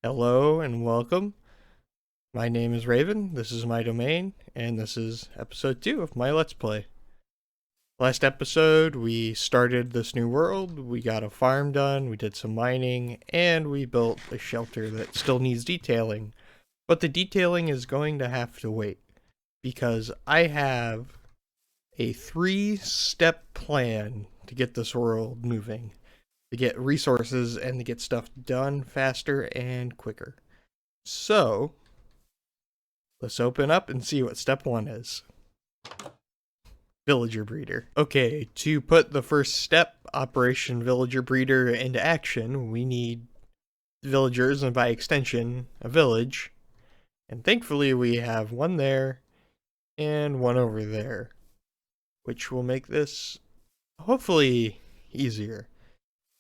Hello and welcome. My name is Raven, this is my domain, and this is episode 2 of my Let's Play. Last episode, we started this new world, we got a farm done, we did some mining, and we built a shelter that still needs detailing. But the detailing is going to have to wait, because I have a 3-step plan to get this world moving, to get resources and to get stuff done faster and quicker. So, let's open up and see what step 1 is. Villager Breeder. Okay, to put the first step, Operation Villager Breeder, into action, we need villagers, and by extension, a village. And thankfully we have one there, and one over there, which will make this, hopefully, easier.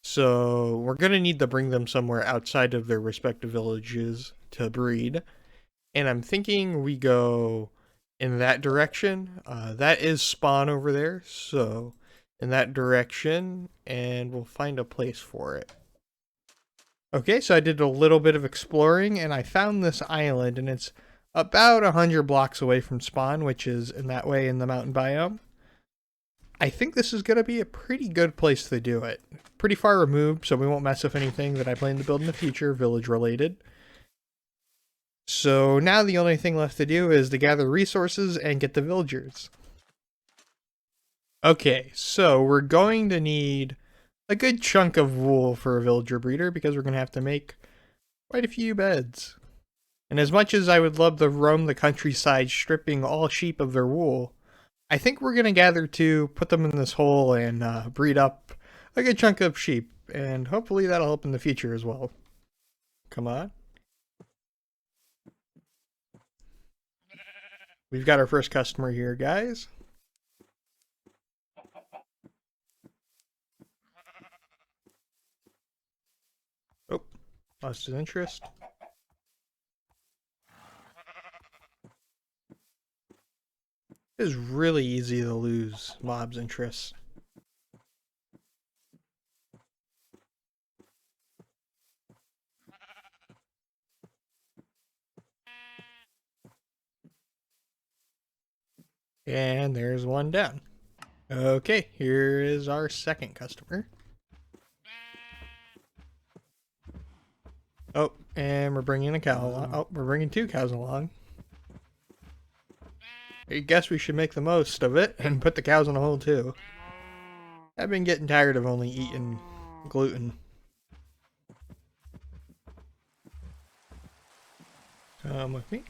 So, we're going to need to bring them somewhere outside of their respective villages to breed. And I'm thinking we go in that direction. That is spawn over there, so in that direction, and we'll find a place for it. Okay, so I did a little bit of exploring, and I found this island, and it's about 100 blocks away from spawn, which is in that way in the mountain biome. I think this is going to be a pretty good place to do it. Pretty far removed, so we won't mess with anything that I plan to build in the future, village related. So now the only thing left to do is to gather resources and get the villagers. Okay, so we're going to need a good chunk of wool for a villager breeder because we're going to have to make quite a few beds. And as much as I would love to roam the countryside stripping all sheep of their wool, I think we're going to gather to put them in this hole and breed up a good chunk of sheep. And hopefully that'll help in the future as well. Come on. We've got our first customer here, guys. Oh, lost his interest. It is really easy to lose mobs' interest. And there's one down. Okay, here is our second customer. Oh, and we're bringing a cow along. Oh, we're bringing 2 cows along. I guess we should make the most of it and put the cows in a hole too. I've been getting tired of only eating gluten. Come with me.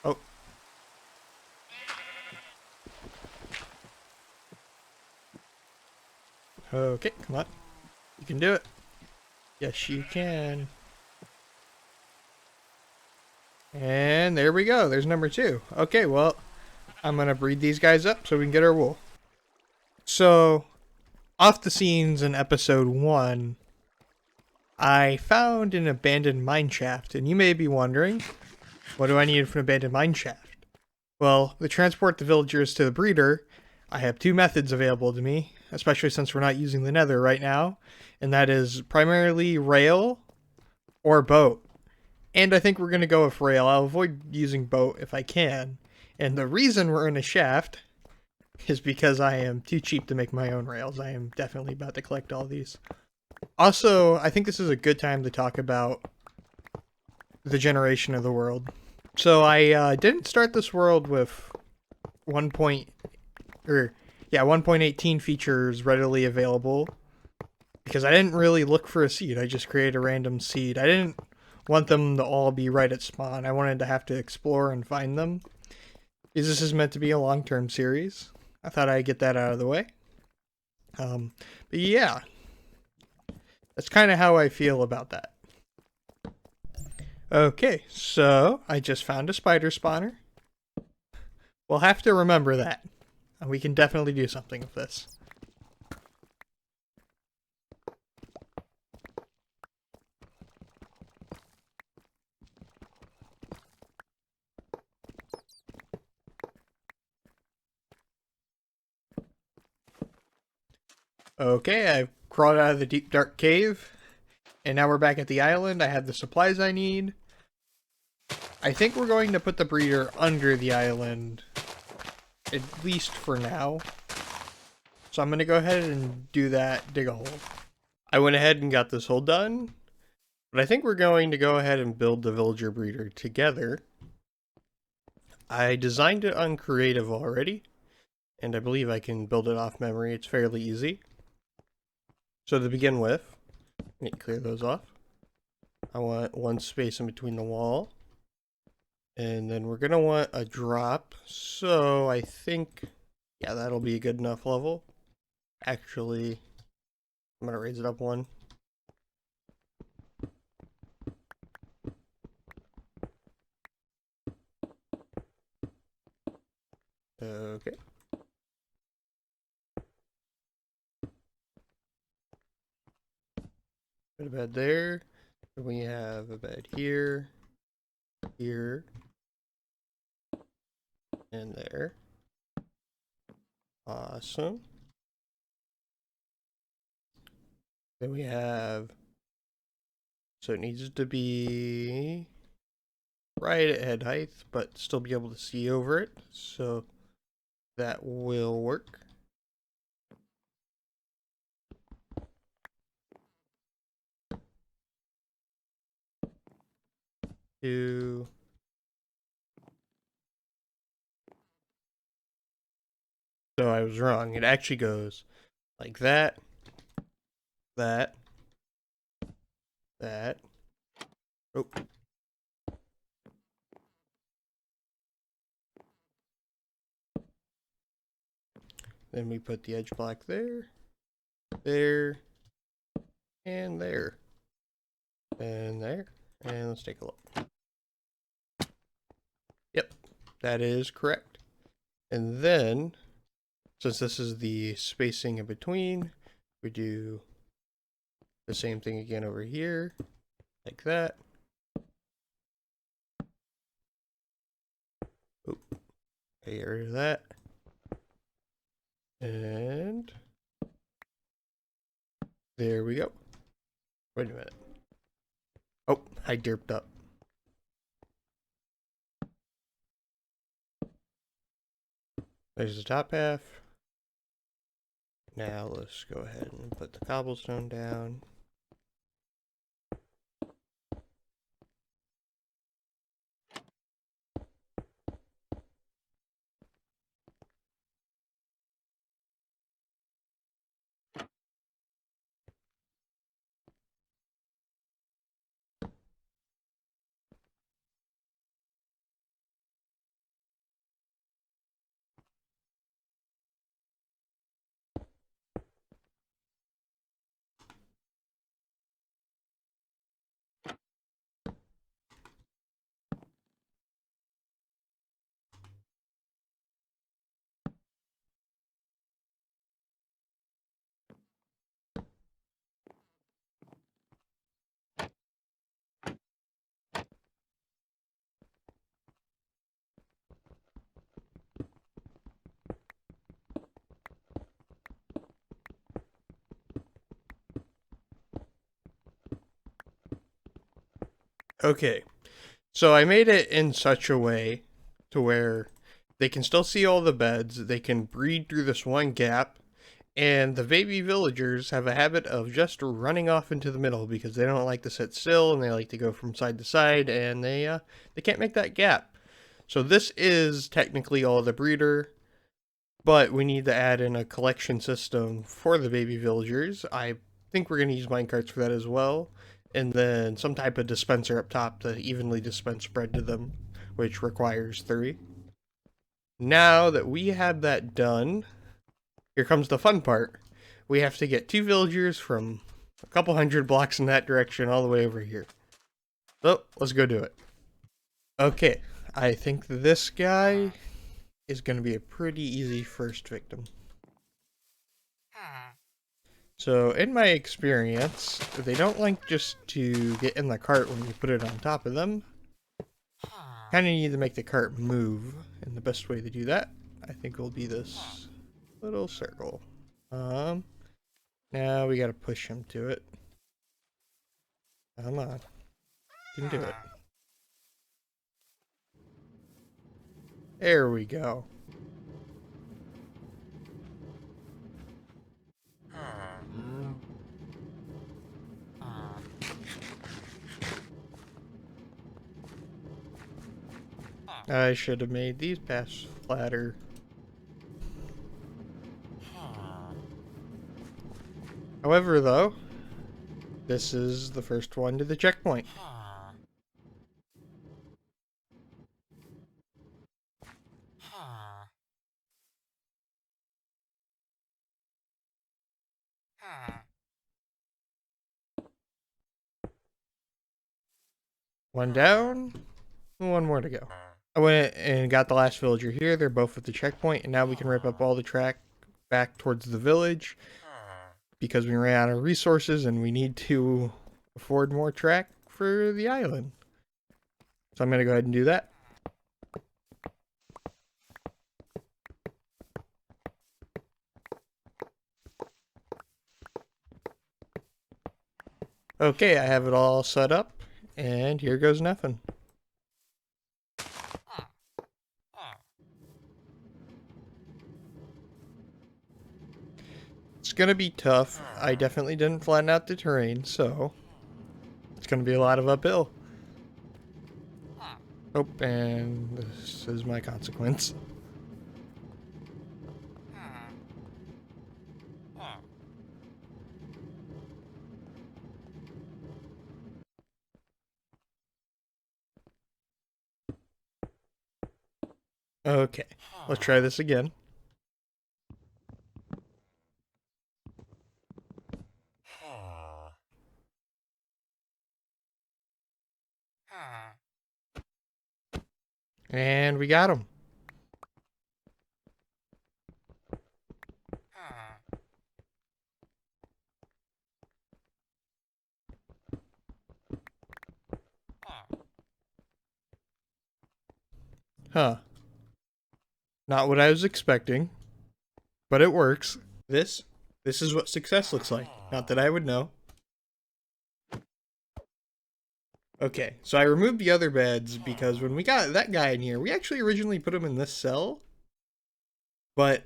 Oh. Okay, come on. You can do it. Yes, you can. And there we go. There's number 2. Okay, well, I'm going to breed these guys up so we can get our wool. So, off the scenes in episode 1, I found an abandoned mine shaft, and you may be wondering, what do I need from an abandoned mine shaft? Well, to transport the villagers to the breeder, I have 2 methods available to me, especially since we're not using the nether right now, and that is primarily rail or boat. And I think we're going to go with rail. I'll avoid using boat if I can. And the reason we're in a shaft is because I am too cheap to make my own rails. I am definitely about to collect all these. Also, I think this is a good time to talk about the generation of the world. So I didn't start this world with 1.18 features readily available because I didn't really look for a seed. I just created a random seed. I didn't want them to all be right at spawn. I wanted to have to explore and find them. Because this is meant to be a long-term series. I thought I'd get that out of the way. But yeah. That's kind of how I feel about that. Okay, so I just found a spider spawner. We'll have to remember that. We can definitely do something with this. Okay, I've crawled out of the deep dark cave, and now we're back at the island. I have the supplies I need. I think we're going to put the breeder under the island, at least for now. So I'm going to go ahead and do that, dig a hole. I went ahead and got this hole done, but I think we're going to go ahead and build the villager breeder together. I designed it on creative already, and I believe I can build it off memory. It's fairly easy. So to begin with, let me clear those off. I want one space in between the wall. And then we're going to want a drop. So I think, yeah, that'll be a good enough level. Actually, I'm going to raise it up one. Okay. Put a bed there. And we have a bed here, here, and there. Awesome. Then we have, so it needs to be right at head height, but still be able to see over it. So that will work. Two. So I was wrong. It actually goes like that, that, that. Oh. Then we put the edge block there, there, and there, and there. And let's take a look. Yep, that is correct. And then, since this is the spacing in between, we do the same thing again over here, like that. Oh, get rid of that. And there we go. Wait a minute. Oh, I derped up. There's the top half. Now let's go ahead and put the cobblestone down. Okay, so I made it in such a way to where they can still see all the beds, they can breed through this one gap, and the baby villagers have a habit of just running off into the middle because they don't like to sit still and they like to go from side to side, and they can't make that gap. So this is technically all the breeder, but we need to add in a collection system for the baby villagers. I think we're going to use minecarts for that as well. And then some type of dispenser up top to evenly dispense bread to them, which requires 3. Now that we have that done, here comes the fun part. We have to get 2 villagers from a couple hundred blocks in that direction all the way over here. So, let's go do it. Okay, I think this guy is going to be a pretty easy first victim. So, in my experience, they don't like just to get in the cart when you put it on top of them. Kind of need to make the cart move, and the best way to do that, I think, will be this little circle. Now we gotta push him to it. Come on. You can do it. There we go. I should have made these paths flatter. However, though, this is the first one to the checkpoint. One down, one more to go. I went and got the last villager here. They're both at the checkpoint, and now we can rip up all the track back towards the village because we ran out of resources and we need to afford more track for the island. So I'm going to go ahead and do that. Okay, I have it all set up, and here goes nothing. It's gonna be tough. I definitely didn't flatten out the terrain, so it's gonna be a lot of uphill. Oh, and this is my consequence. Okay, let's try this again. And we got him. Huh. Not what I was expecting, but it works. This is what success looks like. Not that I would know. Okay, so I removed the other beds because when we got that guy in here, we actually originally put him in this cell, but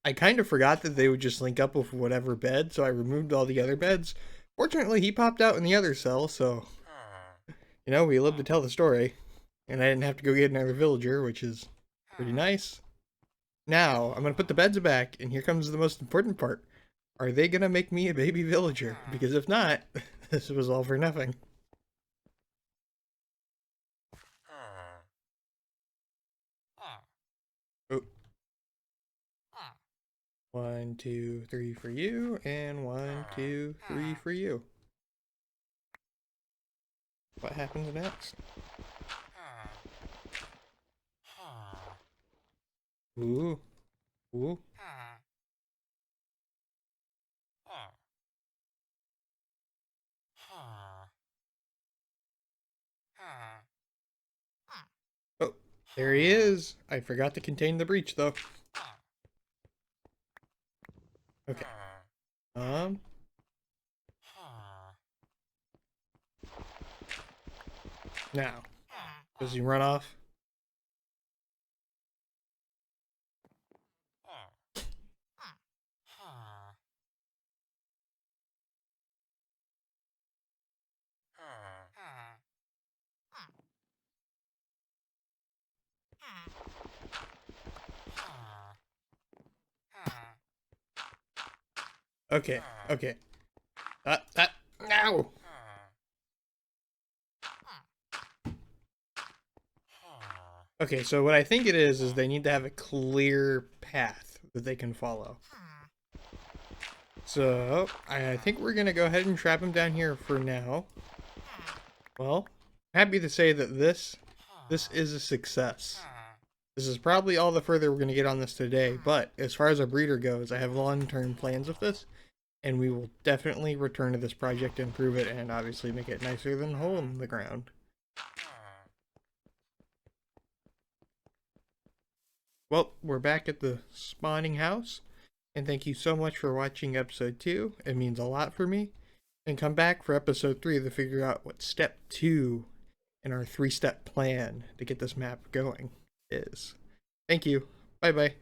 I kind of forgot that they would just link up with whatever bed, so I removed all the other beds. Fortunately, he popped out in the other cell, so, you know, we lived to tell the story, and I didn't have to go get another villager, which is pretty nice. Now, I'm going to put the beds back, and here comes the most important part. Are they going to make me a baby villager? Because if not, this was all for nothing. Oh. 1, 2, 3 for you, and 1, 2, 3 for you. What happens next? Ooh. Ooh. Oh, there he is. I forgot to contain the breach, though. Okay. Now, does he run off? Okay, okay. No! Okay, so what I think it is they need to have a clear path that they can follow. So, I think we're gonna go ahead and trap him down here for now. Well, happy to say that this is a success. This is probably all the further we're gonna get on this today, but as far as our breeder goes, I have long-term plans with this, and we will definitely return to this project, improve it, and obviously make it nicer than a hole in the ground. Well, we're back at the spawning house, And thank you so much for watching episode 2. It means a lot for me. And come back for episode 3 to figure out what step 2 in our 3-step plan to get this map going is. Thank you. Bye bye.